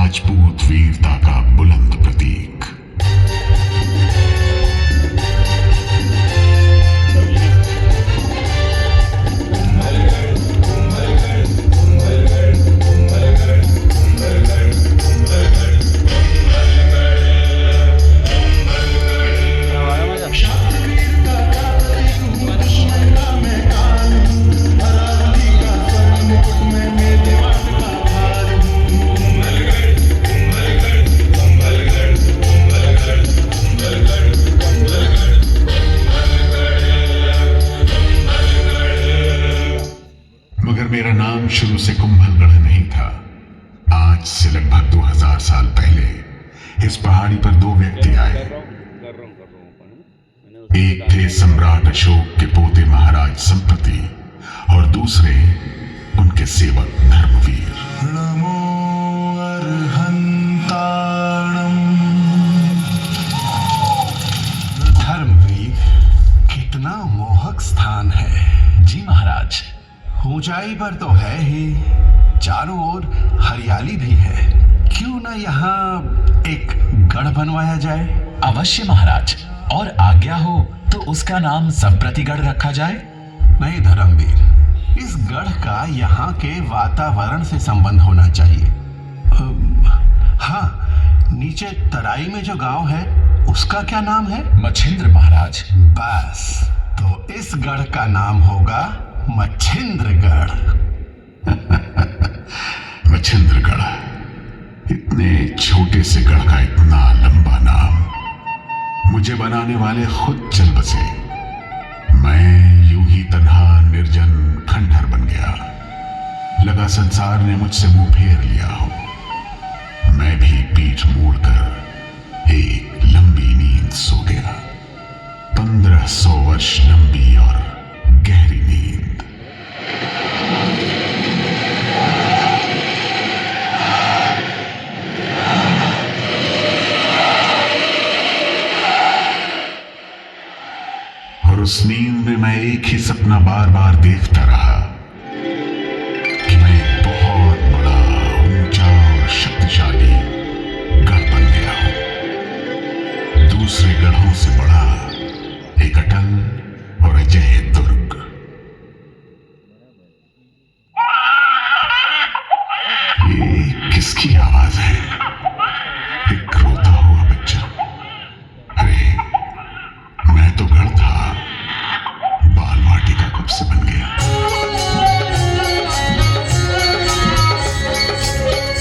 राजपूत वीरता का बुलंद प्रतीक। मगर मेरा नाम शुरू से कुंभलगढ़ नहीं था। आज से लगभग 2000 साल पहले इस पहाड़ी पर दो व्यक्ति आए। एक थे सम्राट अशोक के पोते महाराज संपत्ति और दूसरे उनके सेवक धर्मवीर। नमो अर्हंताणम। धर्मवीर, कितना मोहक स्थान है। जी महाराज। ऊंचाई पर तो है ही, चारों ओर हरियाली भी है। क्यों ना यहाँ एक गढ़ बनवाया जाए? अवश्य महाराज, और आज्ञा हो तो उसका नाम संप्रतिगढ़ रखा जाए। नहीं धर्मवीर, इस गढ़ का यहाँ के वातावरण से संबंध होना चाहिए। हाँ, नीचे तराई में जो गांव है उसका क्या नाम है? मच्छिंद्र महाराज। बस, तो इस गढ़ का नाम होगा मच्छिंद्रगढ़। मच्छिंद्रगढ़, इतने छोटे से गढ़ का इतना लंबा नाम। मुझे बनाने वाले खुद चल बसे। मैं यूं ही तन्हा निर्जन खंडहर बन गया। लगा संसार ने मुझसे मुंह फेर लिया हो। मैं भी पीठ मोड़कर एक लंबी नींद सो गया। 1500 वर्ष लंबी और गहरी नींद। और उस नींद में मैं एक ही सपना बार बार देखता रहा कि मैं एक बहुत बड़ा, ऊंचा और शक्तिशाली गढ़ बन गया हूं। दूसरे गढ़ों से बड़ा एक अटल और अजय दुर्ग। ये किसकी आवाज है? एक रोता हुआ बच्चा। अरे, मैं तो गढ़ था, बाल वाटिका कब से बन गया।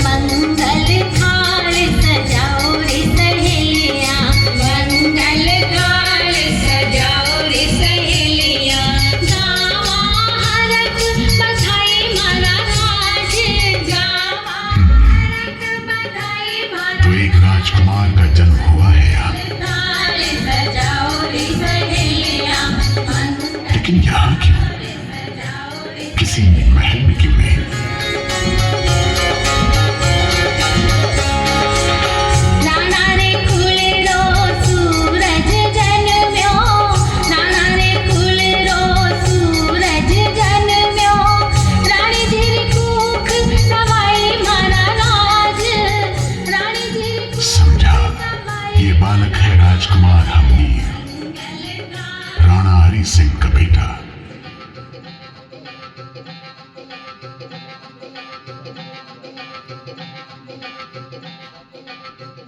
मंगल थाल सजाओ रे सहेलिया, मंगल थाल सजाओ रे सहेलिया, गावा हरक बधाई मारा राज, गावा हरक बधाई मारा। तो एक राजकुमार का जन्म हुआ है यहाँ। थाल सजाओ रे सहेलिया, लेकिन यहाँ क्यों? किसी महल में क्यों नहीं? राणा रे खुलरो सूरज जन्म्यो, राणा रे खुलरो सूरज जन्म्यो, रानी धीर कूख सवाई मारा राज, रानी धीर समझा, ये बालक है राजकुमार हमीर, राणा हरि सिंह का बेटा।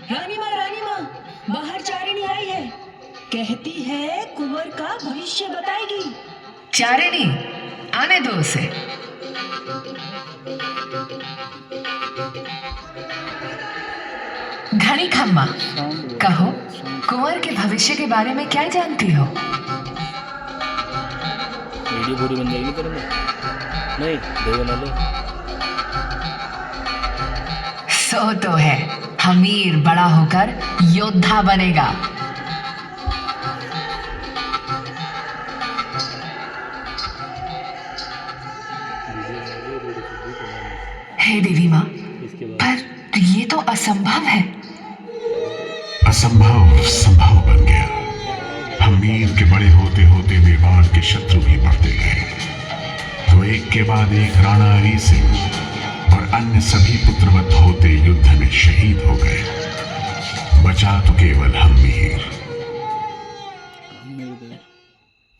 रानी माँ, बाहर चारिणी आई है। कहती है कुंवर का भविष्य बताएगी। चारिणी, आने दो उसे। घड़ी खम्मा, कहो कुंवर के भविष्य के बारे में क्या जानती हो? वीडियो पूरी बन जाएगी तेरे में? नहीं, दे बना लो। सो तो है, हमीर बड़ा होकर योद्धा बनेगा। हे देवी माँ, पर ये तो असंभव है। असंभव संभव बन गया। हमीर के बड़े होते होते मेवाड़ के शत्रु भी बढ़ते गए। तो एक के बाद एक राणा हरि सिंह और अन्य सभी पुत्रवत होते युद्ध में शहीद हो गए। बचा तो केवल हम्मीर।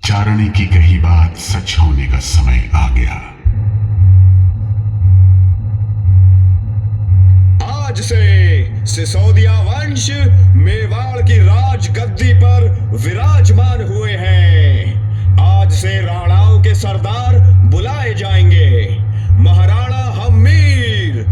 चारणी की कही बात सच होने का समय आ गया। आज से सिसोदिया वंश मेवाड़ की राज गद्दी पर विराजमान हुए हैं। आज से राणाओं के सरदार बुलाए जाएंगे। महाराणा हम्मीर।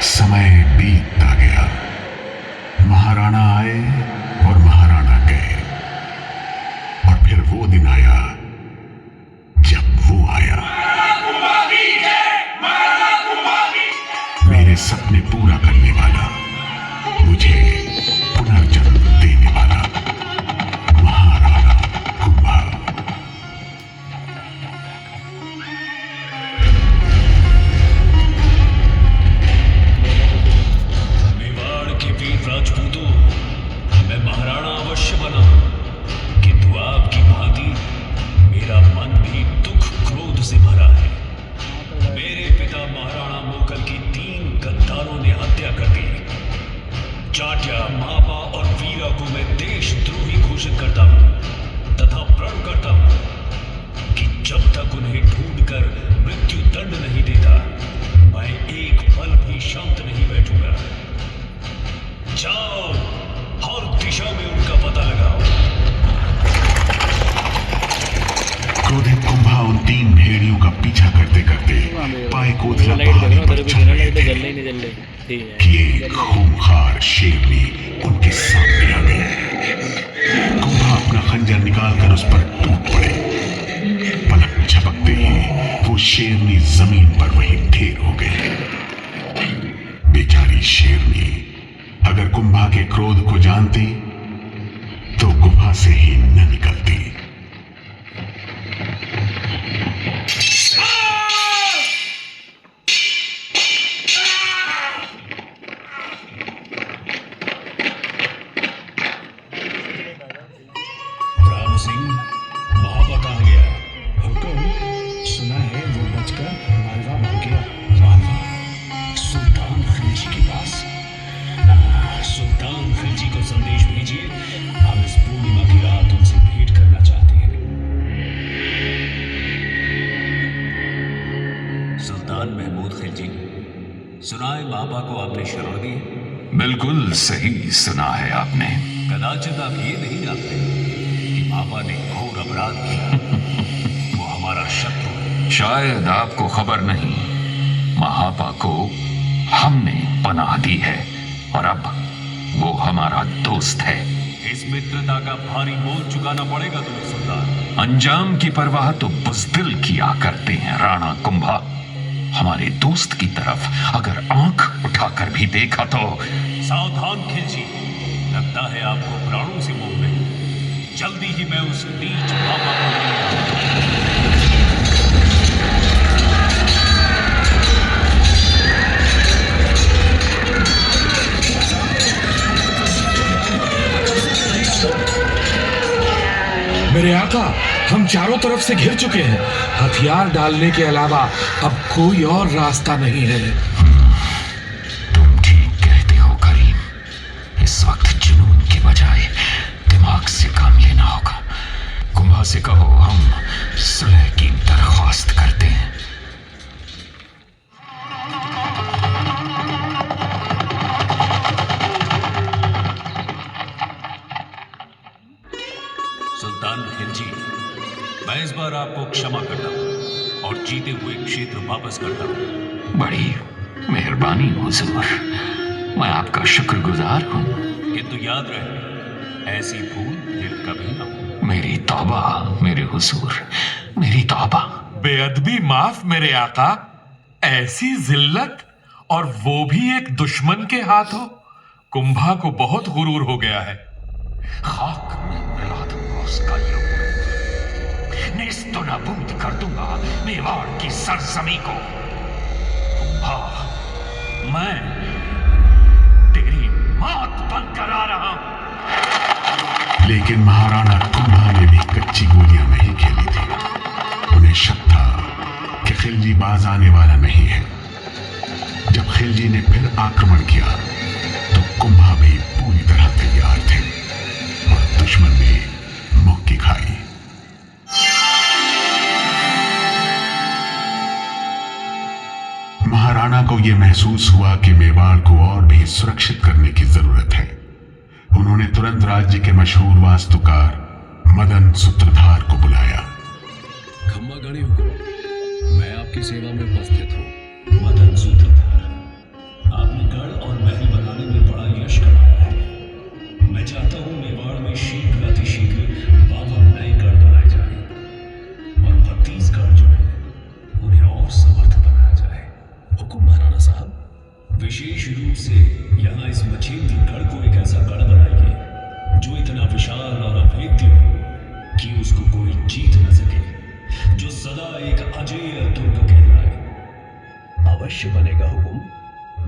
समय बीतता गया। महाराणा आए और महाराणा गए, और फिर वो दिन आया जब वो आया। मेरे सपने पूरा करने वाला, मुझे पुनर्जन्म देने वाला महाराणा कुंभा। मेवाड़ के वीर राजपूतों, मैं महाराणा अवश्य बना, किंतु आपकी भांति मेरा मन भी दुख क्रोध से भरा है। मेरे पिता महाराणा मोकल की 3 गद्दारों ने हत्या कर दी। चाट्या, मापा और वीरा को मैं देशद्रोही घोषित करता हूं तथा प्रण करता हूं कि जब तक उन्हें ढूंढकर मृत्यु दंड नहीं देता, मैं एक पल भी शांत नहीं बैठूंगा। जाओ, हर दिशा में उनका पता लगाओ। क्रोधित कुंभा उन 3 भेड़ियों का पीछा करते करते पाए कोथला पहाड़ी पर चल रहे थे कि एक खूंखार शेरनी उनके सामने आ गई। कुंभा अपना खंजर निकालकर उस पर टूट पड़े। पलक झपकते ही वो शेरनी जमीन पर वही ढेर हो गई। बेचारी शेरनी अगर कुंभा के क्रोध को जानती तो गुफा से ही न निकलती। राम सिंह, महापा कहाँ गया? हुक्म, सुना है वो बचकर मालवा भाग गया। मालवा? सुल्तान खिलजी के पास? सुल्तान खिलजी को संदेश भेजिए, हम इस पूर्णिमा की रात उनसे भेंट करना चाहते हैं। सुल्तान महमूद खिलजी, सुना है मापा को आपने शरण दी है? बिल्कुल सही सुना है आपने। कदाचित आप ये नहीं जानते कि मापा ने घोर अपराध किया। वो हमारा शत्रु है। शायद आपको खबर नहीं, महापा को हमने पनाह दी है और अब वो हमारा दोस्त है। इस मित्रता का भारी मोल चुकाना पड़ेगा तुम्हें सुल्तान। अंजाम की परवाह तो बुज़दिल किया करते हैं राणा कुंभा। हमारे दोस्त की तरफ अगर आंख उठाकर भी देखा तो। सावधान खिलजी, लगता है आपको प्राणों से मोह नहीं। जल्दी ही मैं उस नीच मापा को लेने आऊंगा। मेरे आका, हम चारों तरफ से घिर चुके हैं। हथियार डालने के अलावा अब कोई और रास्ता नहीं है। तुम ठीक कहते हो करीम। इस वक्त जुनून की बजाय दिमाग से काम लेना होगा। कुंभा से कहो हम सुलह की दरख्वास्त करते हैं। सुल्तान खिलजी, मैं इस बार आपको क्षमा करता हूँ और जीते हुए क्षेत्र वापस करता हूँ। बड़ी मेहरबानी हुजूर, मैं आपका शुक्रगुजार हूँ। किंतु याद रहे, ऐसी भूल फिर कभी ना हो। मेरी तौबा मेरे हुजूर, मेरी तौबा। बेअदबी माफ मेरे आका। ऐसी जिल्लत, और वो भी एक दुश्मन के हाथों। कुंभा को बहुत गुरूर हो गया है। खाक में मिला दूंगा उसका यूं, नेस्तो नाबूद कर दूंगा मेवाड़ की सरजमी को। कुंभा, मैं तेरी मौत बनकर आ रहा हूं। लेकिन महाराणा कुंभा ने भी कच्ची गोलियां नहीं खेली थी। उन्हें शक था कि खिलजी बाज आने वाला नहीं है। जब खिलजी ने फिर आक्रमण किया तो कुंभा भी पूरी तरह तैयार थे और दुश्मन ने मुक्की खाई। महाराणा को यह महसूस हुआ कि मेवाड़ को और भी सुरक्षित करने की जरूरत है। उन्होंने तुरंत राज्य के मशहूर वास्तुकार मदन सूत्रधार को बुलाया। खम्मा गणी हुकुम, मैं आपकी सेवा में उपस्थित हूँ। मदन सूत्रधार, आपने गढ़ और महल बनाने में बड़ा यश कमाया है। मैं चाहता हूँ मेवाड़ में शीघ्र अतिशीघ्र 52 नए गढ़ बनाए जाए और 32 गढ़ जो है उन्हें और समर्थ बनाया जाए। हुकुम महाराणा साहब। विशेष रूप से यहाँ इस मछेंद्र गढ़ को एक ऐसा गढ़ बनाइए जो इतना विशाल और अभेद्य हो कि उसको कोई जीत न सके, जो सदा एक अजेय दुर्ग कहलाए। अवश्य बनेगा हुकुम,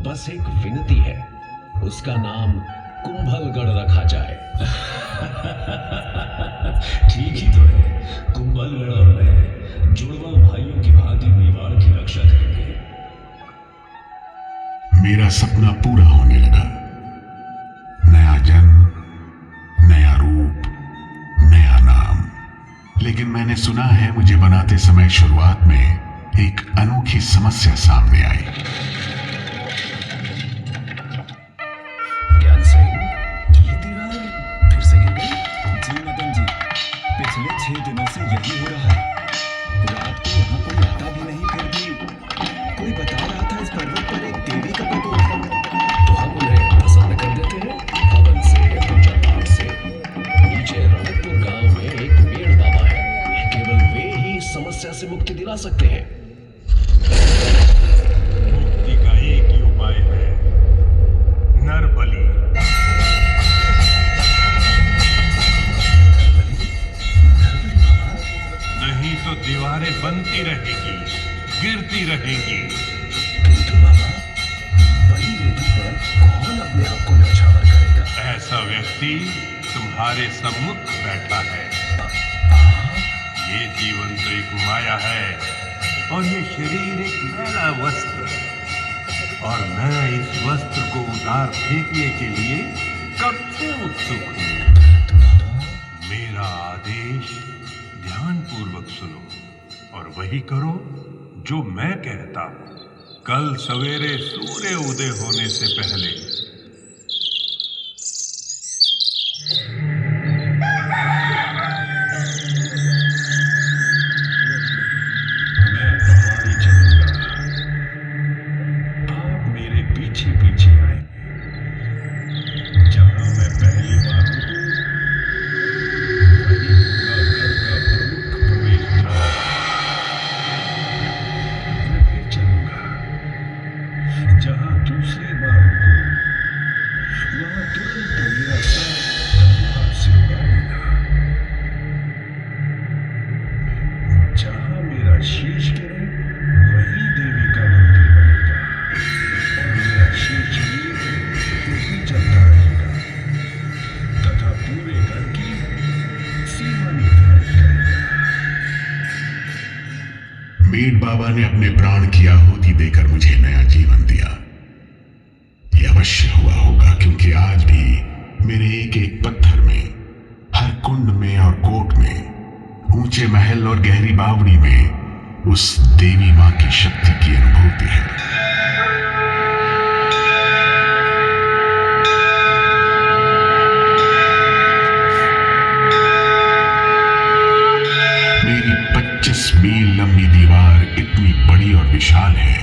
बस एक विनती है, उसका नाम कुंभलगढ़ रखा जाए। ठीक ही तो है। कुंभलगढ़ और मैं जुड़वा भाइयों की भांति मेवाड़ की रक्षा करेंगे। मेरा सपना पूरा होने लगा। नया जन्म, नया रूप, नया नाम। लेकिन मैंने सुना है मुझे बनाते समय शुरुआत में एक अनोखी समस्या सामने आई। ज्ञान सिंह, ये दीवार फिर से गिर गई? जी मदन जी, पिछले 6 दिनों से यही हो रहा है। रात को यहाँ कोई आता भी नहीं, फिर भी कोई बता रहा था इस पर्वत पर एक देवी का प्रकोप है। तो हम उन्हें प्रसन्न कर देते हैं हवन से, पूजा पाठ से। नीचे रौनकपुर गांव में एक मेड़ बाबा है, केवल वे ही इस समस्या से मुक्ति दिला सकते हैं। मुक्ति का एक ही उपाय है, नरबली। नहीं तो दीवारें बनती रहेगी, गिरती रहेंगी। किंतु बाबा, बड़ी वेदी पर कौन अपने आप को न्यौछावर करेगा? ऐसा व्यक्ति तुम्हारे सम्मुख बैठा है। ये जीवन तो एक माया है और ये शरीर एक मैला वस्त्र, और मैं इस वस्त्र को उतार फेंकने के लिए कब से उत्सुक हूं। मेरा आदेश ध्यानपूर्वक सुनो और वही करो जो मैं कहता हूं। कल सवेरे सूर्य उदय होने से पहले मैं पहाड़ी चलूंगा। आप मेरे पीछे पीछे आए। जहां मैं पहली बार रुकूं, वही होगा गढ़ का प्रमुख प्रवेश द्वार। मैं फिर चलूंगा। जहां दूसरी बार रुकूं, वहां तुरंत मेरा सर तलवार से उड़ा देगा। जहां मेरा शीश गिरे, वही देवी का मंदिर बनेगा और मेरा शीश वही चलता रहेगा तथा पूरे घर की सीमा निर्धारित करेगा। मेड बाबा ने अपने प्राण की आहुति देकर मुझे नया जीवन दिया। यह अवश्य हुआ होगा, क्योंकि आज भी मेरे एक एक पत्थर में, हर कुंड में और कोट में, ऊंचे महल और गहरी बावड़ी में उस देवी मां की शक्ति की अनुभूति है। मेरी 25 मील लंबी दीवार इतनी बड़ी और विशाल है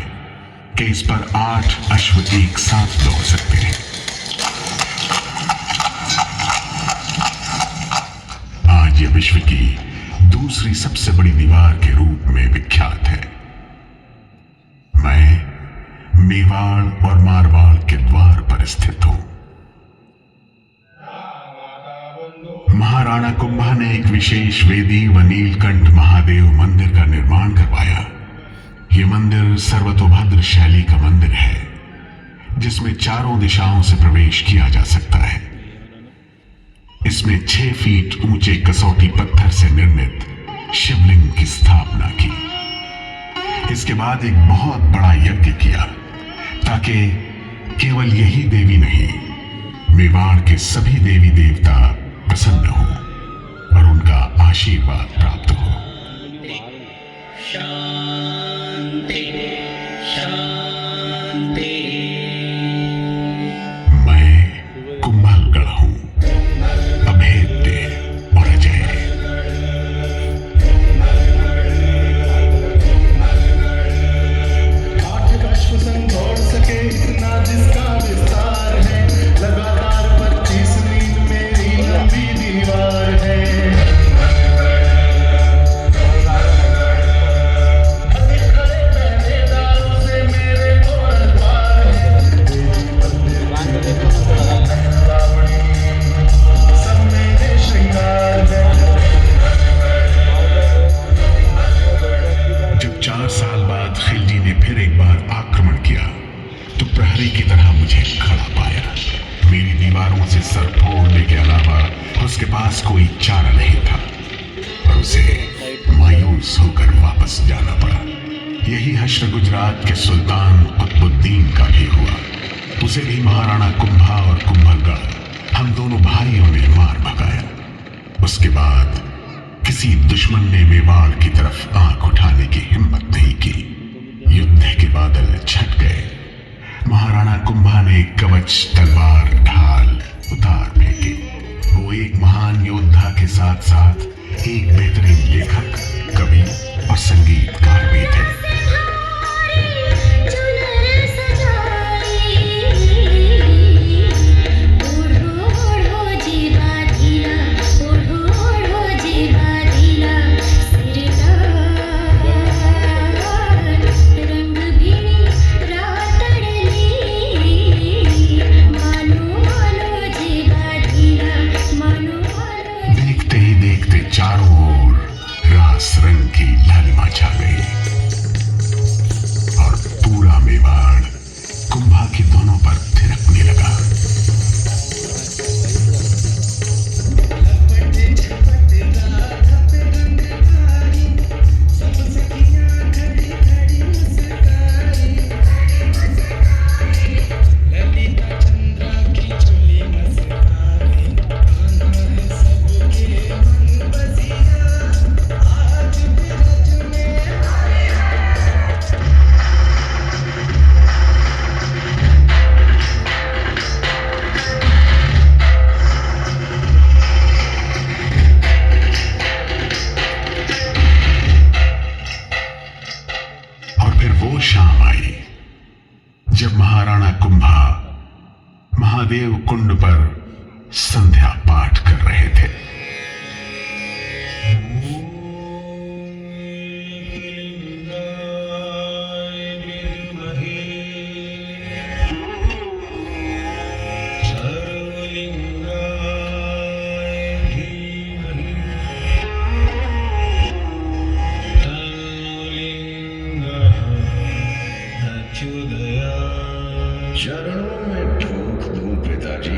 कि इस पर 8 अश्व एक साथ दौड़ सकते हैं। आज यह विश्व की दूसरी सबसे बड़ी दीवार के रूप में विख्यात है। मैं मेवाड़ और मारवाड़ के द्वार पर स्थित हूं। महाराणा कुंभा ने एक विशेष वेदी व नीलकंठ महादेव मंदिर का निर्माण करवाया। यह मंदिर सर्वतोभद्र शैली का मंदिर है, जिसमें चारों दिशाओं से प्रवेश किया जा सकता है। इसमें 6 फीट ऊंचे कसौटी पत्थर से निर्मित शिवलिंग की स्थापना की। इसके बाद एक बहुत बड़ा यज्ञ किया ताकि केवल यही देवी नहीं, मेवाड़ के सभी देवी देवता प्रसन्न हों और उनका आशीर्वाद प्राप्त हो। शांति शांति। मैं कुंभलगढ़ हूं, अभेद्य और अजय। दौड़ सके इतना जिसका विस्तार है, लगातार 25 मील मेरी लंबी दीवार है। जब 4 साल बाद खिलजी ने फिर एक बार आक्रमण किया तो प्रहरी की तरह मुझे खड़ा पाया। मेरी दीवारों से सर फोड़ने के अलावा उसके पास कोई चारा नहीं था और उसे मायूस होकर वापस जाना पड़ा। यही हश्र गुजरात के सुल्तान कुतुबुद्दीन का भी हुआ। उसे भी महाराणा कुंभा और कुंभलगढ़ हम दोनों भाइयों ने मार भगाया। उसके बाद किसी दुश्मन ने मेवाड़ की तरफ आंख उठाने की हिम्मत नहीं की। युद्ध के बादल छट गए। महाराणा कुंभा ने कवच, तलवार, ढाल उतार फेंके। वो एक महान योद्धा के साथ साथ एक बेहतरीन लेखक, कवि और संगीतकार भी थे। चारों ओर रास रंग की लालिमा छा गई और पूरा मेवाड़ कुंभा की दोनों पर थिरकने लगा। शाम आई जब महाराणा कुंभा महादेव कुंड पर संध्या पाठ कर रहे थे। चरणों में ठोक दूं पिताजी,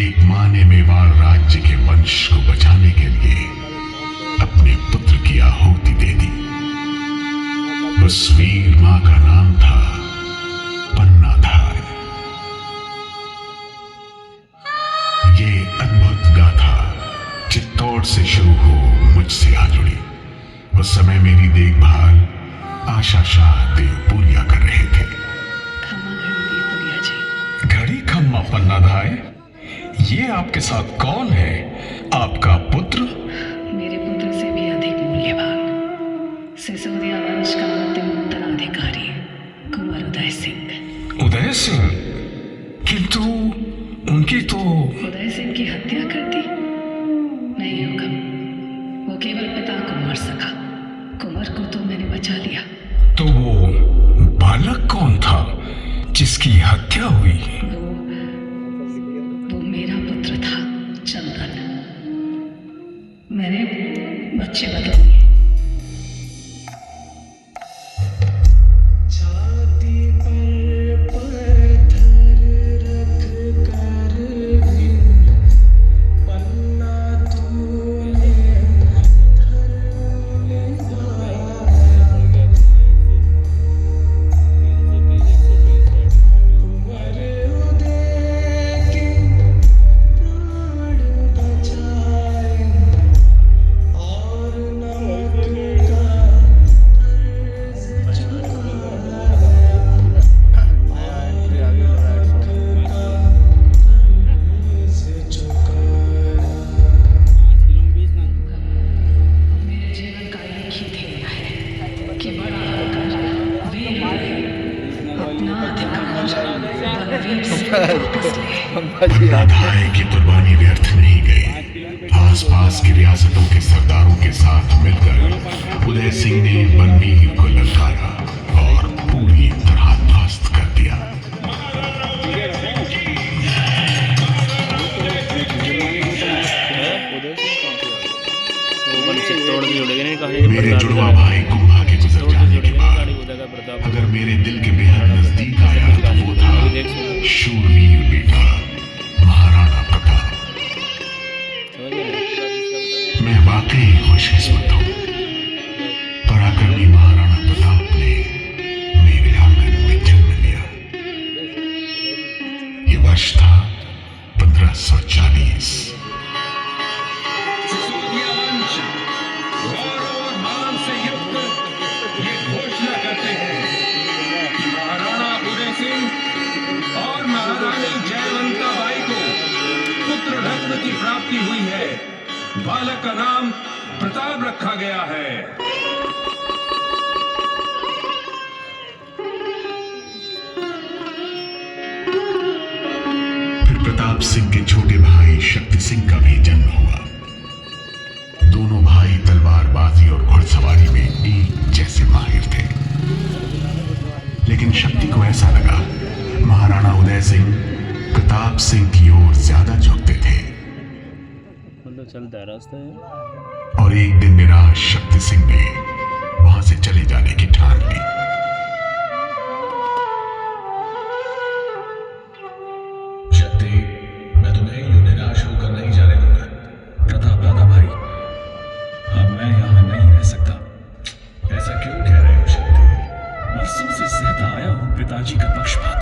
एक मां ने मेवाड़ राज्य के वंश को बचाने के लिए अपने पुत्र की आहुति दे दी। उस वीर मां का नाम था पन्नाधार। ये अद्भुत गाथा चित्तौड़ से शुरू हो मुझसे आ जुड़ी। उस समय मेरी देखभाल आशा शाह देवपुरिया कर रहे थे। घड़ी खम्मा पन्नाधाय, ये आपके साथ कौन है? आपका पुत्र? मेरे पुत्र से भी अधिक मूल्यवान सिसोदिया वंश का अंतिम उत्तराधिकारी कुंवर उदय सिंह। उदय सिंह? किंतु उनकी तो उदय सिंह की हत्या कर दी। नहीं हुक्म, वो केवल पिता को मार सका। कुंवर को तो मैंने बचा लिया। तो वो बालक कौन था जिसकी हत्या हुई? वो मेरा पुत्र था, चंदन। मैंने बच्चे बदल दिए। पन्नाधाय की कुर्बानी व्यर्थ नहीं गई। आसपास की रियासतों के सरदारों के साथ मिलकर उदय सिंह ने बनवीर को ललकारा और पूरी तरह ध्वस्त कर दिया। मेरे जुड़वा भाई कुंभा के गुजर जाने के बाद अगर मेरे दिल के बेहद नजदीक आया तो वो था शूरवीर बेटा महाराणा प्रताप। मैं वाकई खुशकिस्मत हूं। पराक्रमी महाराणा प्रताप ने मेरे आंगन में जन्म लिया। ये वर्ष था 1540। और महारानी जयवंताबाई को पुत्र रत्न की प्राप्ति हुई है। बालक का नाम प्रताप रखा गया है। फिर प्रताप सिंह के छोटे भाई शक्ति सिंह का भी जन्म हुआ। दोनों भाई तलवारबाजी और घुड़सवारी में एक जैसे माहिर थे। लेकिन शक्ति को ऐसा लगा महाराणा उदय सिंह प्रताप सिंह की ओर ज्यादा झुकते थे। चलता है रास्ता। और एक दिन निराश शक्ति सिंह ने वहां से चले जाने की ठान ली। शक्ति, मैं तुम्हें यूं निराश होकर नहीं जाने दूंगा। प्रताप दादा भाई, अब मैं यहां नहीं रह सकता। ऐसा क्यों कह रहे हो शक्ति? बरसों से सहता आया हूं पिताजी का पक्षपात।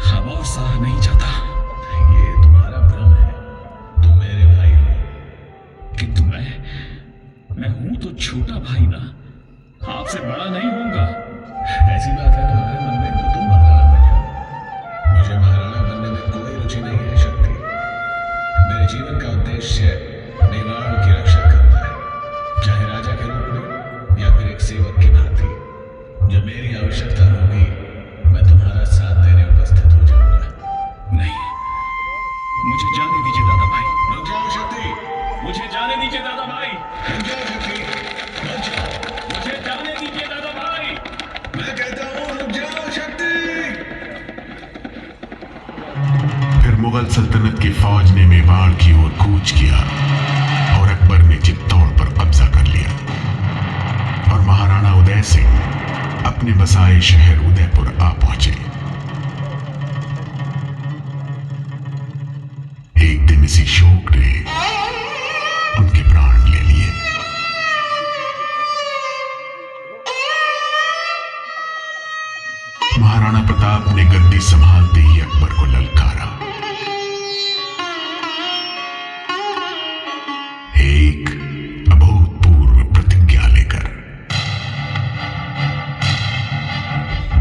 अब और सहा नहीं जाता। ये तुम्हारा भ्रम है। तुम मेरे भाई हो, किंतु मैं हूं तो छोटा भाई ना, आपसे बड़ा नहीं होऊंगा। ऐसी बात है तुम्हारे मन में तो तुम महाराणा बन जाओ। मुझे महाराणा बनने में कोई रुचि नहीं है शक्ति। मेरे जीवन का उद्देश्य मेवाड़ की रक्षा करना है, चाहे राजा के रूप में या फिर एक सेवक की भांति। जब मेरी आवश्यकता होगी मैं तुम्हारा साथ देने उपस्थित हो जाऊंगा। नहीं, मुझे जाने दीजिए दादा भाई। रुक जाओ शक्ति, मुझे जाने दीजिए दादा भाई। रुक जाओ शक्ति, रुक जाओ। मुझे जाने दीजिए दादा भाई। मैं कहता हूँ रुक जाओ शक्ति। फिर मुगल सल्तनत की फौज ने मेवाड़ की ओर कूच किया और अकबर ने चित्तौड़ पर कब्जा कर लिया और महाराणा उदय सिंह अपने बसाए शहर उदयपुर आ पहुंचे। इसी शोक ने उनके प्राण ले लिए। महाराणा प्रताप ने गद्दी संभालते ही अकबर को ललकारा। एक अभूतपूर्व प्रतिज्ञा लेकर।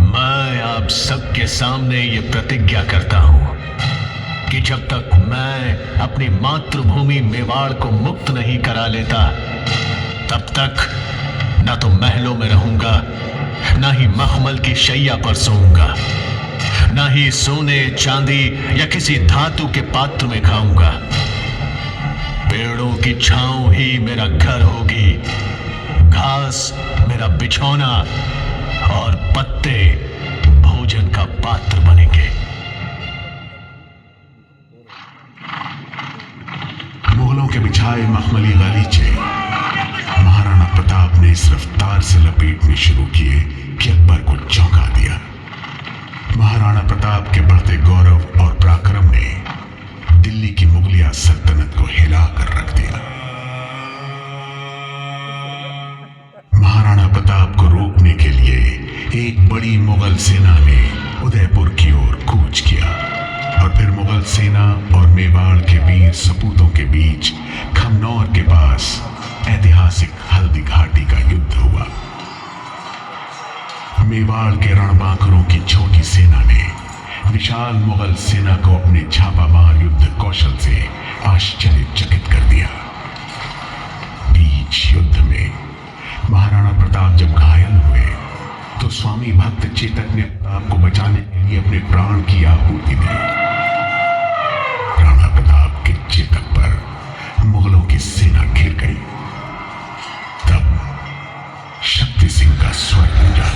मैं आप सबके सामने ये प्रतिज्ञा करता हूं कि जब तक मैं अपनी मातृभूमि मेवाड़ को मुक्त नहीं करा लेता, तब तक न तो महलों में रहूंगा, न ही मखमल की शैया पर सोऊंगा, न ही सोने चांदी या किसी धातु के पात्र में खाऊंगा। पेड़ों की छांव ही मेरा घर होगी, घास मेरा बिछौना और पत्ते भोजन का पात्र बनेंगे। मुगलों के बिछाए मखमली गालीचे महाराणा प्रताप ने इस रफ्तार से लपेटने शुरू किए कि अकबर को चौंका दिया। महाराणा प्रताप के बढ़ते गौरव और पराक्रम ने दिल्ली की मुगलिया सल्तनत को हिला कर रख दिया। महाराणा प्रताप को रोकने के लिए एक बड़ी मुगल सेना ने उदयपुर की ओर कूच किया और फिर मुगल सेना और मेवाड़ के वीर सपूतों के बीच खमनौर के पास ऐतिहासिक हल्दी घाटी का युद्ध हुआ। मेवाड़ के रणबांकुरों की छोटी सेना ने विशाल मुगल सेना को अपने छापामार युद्ध कौशल से आश्चर्यचकित कर दिया। बीच युद्ध में महाराणा प्रताप जब घायल हुए तो स्वामी भक्त चेतक ने प्रताप को बचाने के लिए अपने प्राण की आहुति दी। राणा प्रताप के चेतक पर मुगलों की सेना घिर गई। तब शक्ति सिंह का स्वर गूंजा।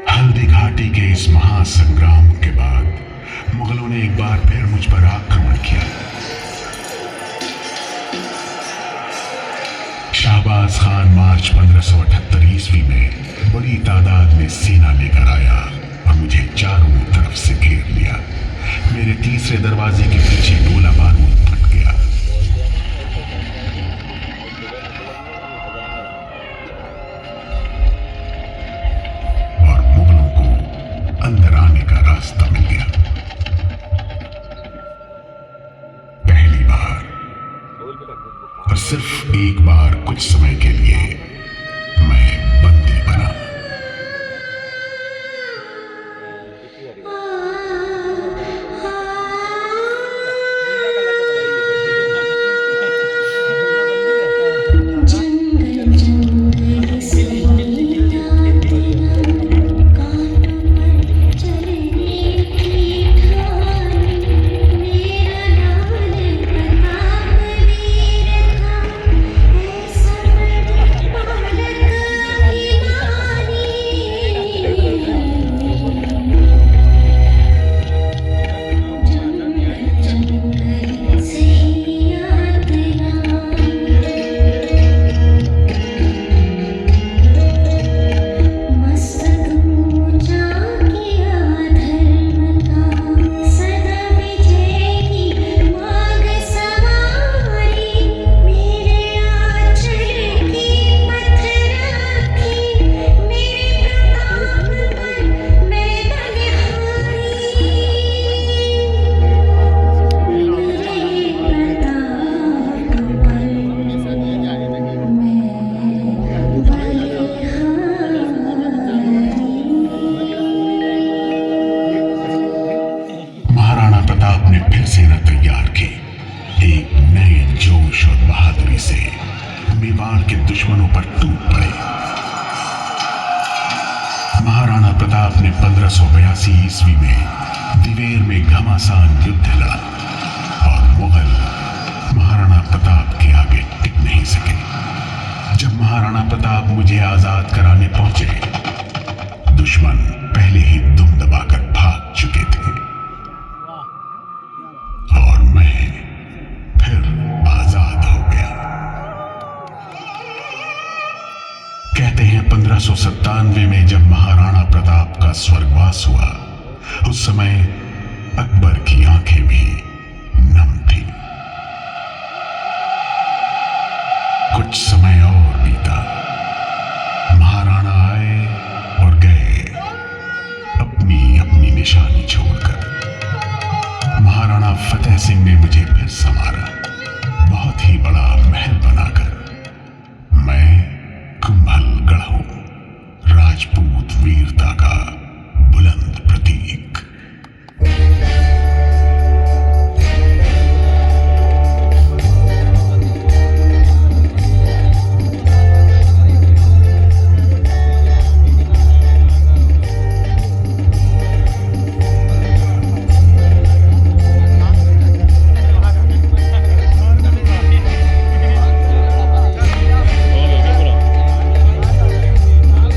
हल्दी घाटी के इस महासंग्राम के बाद मुगलों ने एक बार फिर मुझ पर आक्रमण किया। शाहबाज खान मार्च 1578 ईस्वी में बड़ी तादाद में सेना लेकर आया और मुझे चारों तरफ से घेर लिया। मेरे तीसरे दरवाजे के पीछे गोला बारूद फट गया। और सिर्फ एक बार कुछ समय के लिए मैं बंदी बना। सेना तैयार की। एक नए जोश और बहादुरी से मेवाड़ के दुश्मनों पर टूट पड़े। महाराणा प्रताप ने 1582 ईस्वी में दिवेर में घमासान युद्ध लड़ा और मुगल महाराणा प्रताप के आगे टिक नहीं सके। जब महाराणा प्रताप मुझे आजाद कराने पहुंचे, दुश्मन पहले ही दुम दबाकर भाग चुके थे और मैं फिर आजाद हो गया। कहते हैं 1597 में जब महाराणा प्रताप का स्वर्गवास हुआ, उस समय अकबर की आंखें भी नम थी। कुछ समय